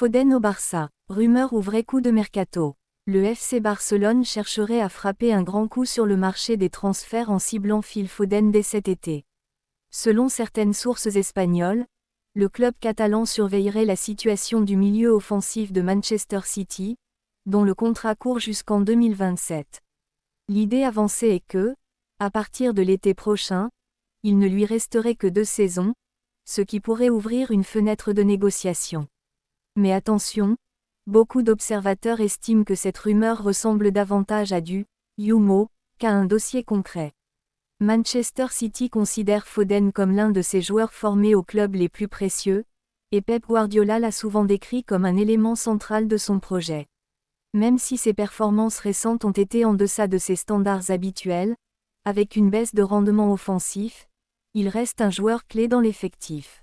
Foden au Barça. Rumeur ou vrai coup de mercato? Le FC Barcelone chercherait à frapper un grand coup sur le marché des transferts en ciblant Phil Foden dès cet été. Selon certaines sources espagnoles, le club catalan surveillerait la situation du milieu offensif de Manchester City, dont le contrat court jusqu'en 2027. L'idée avancée est que, à partir de l'été prochain, il ne lui resterait que 2 saisons, ce qui pourrait ouvrir une fenêtre de négociation. Mais attention, beaucoup d'observateurs estiment que cette rumeur ressemble davantage à du « Yumo » qu'à un dossier concret. Manchester City considère Foden comme l'un de ses joueurs formés au club les plus précieux, et Pep Guardiola l'a souvent décrit comme un élément central de son projet. Même si ses performances récentes ont été en deçà de ses standards habituels, avec une baisse de rendement offensif, il reste un joueur clé dans l'effectif.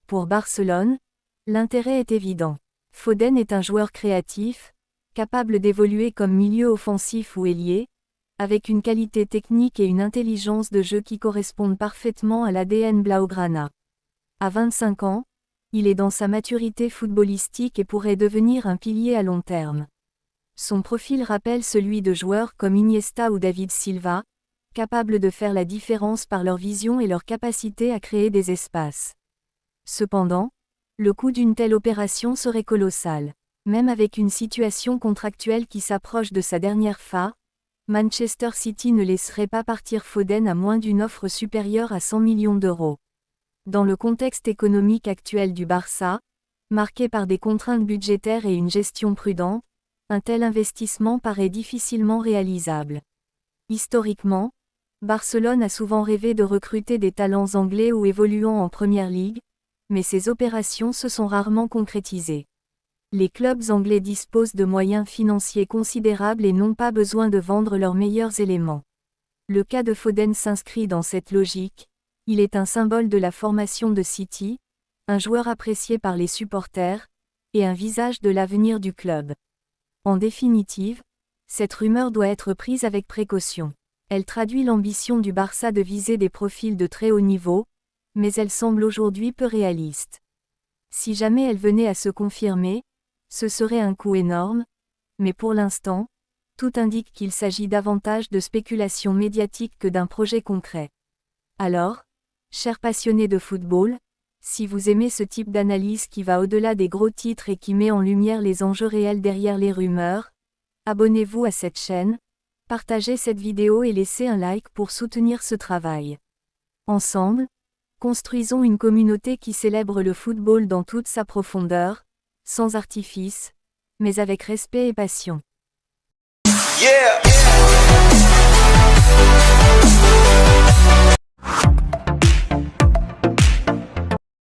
Pour Barcelone, l'intérêt est évident. Foden est un joueur créatif, capable d'évoluer comme milieu offensif ou ailier, avec une qualité technique et une intelligence de jeu qui correspondent parfaitement à l'ADN blaugrana. À 25 ans, il est dans sa maturité footballistique et pourrait devenir un pilier à long terme. Son profil rappelle celui de joueurs comme Iniesta ou David Silva, capables de faire la différence par leur vision et leur capacité à créer des espaces. Cependant, le coût d'une telle opération serait colossal. Même avec une situation contractuelle qui s'approche de sa dernière phase, Manchester City ne laisserait pas partir Foden à moins d'une offre supérieure à 100 millions d'euros. Dans le contexte économique actuel du Barça, marqué par des contraintes budgétaires et une gestion prudente, un tel investissement paraît difficilement réalisable. Historiquement, Barcelone a souvent rêvé de recruter des talents anglais ou évoluant en Première Ligue, mais ces opérations se sont rarement concrétisées. Les clubs anglais disposent de moyens financiers considérables et n'ont pas besoin de vendre leurs meilleurs éléments. Le cas de Foden s'inscrit dans cette logique, il est un symbole de la formation de City, un joueur apprécié par les supporters, et un visage de l'avenir du club. En définitive, cette rumeur doit être prise avec précaution. Elle traduit l'ambition du Barça de viser des profils de très haut niveau, mais elle semble aujourd'hui peu réaliste. Si jamais elle venait à se confirmer, ce serait un coup énorme, mais pour l'instant, tout indique qu'il s'agit davantage de spéculation médiatique que d'un projet concret. Alors, chers passionnés de football, si vous aimez ce type d'analyse qui va au-delà des gros titres et qui met en lumière les enjeux réels derrière les rumeurs, abonnez-vous à cette chaîne, partagez cette vidéo et laissez un like pour soutenir ce travail. Ensemble, construisons une communauté qui célèbre le football dans toute sa profondeur, sans artifice, mais avec respect et passion. Yeah!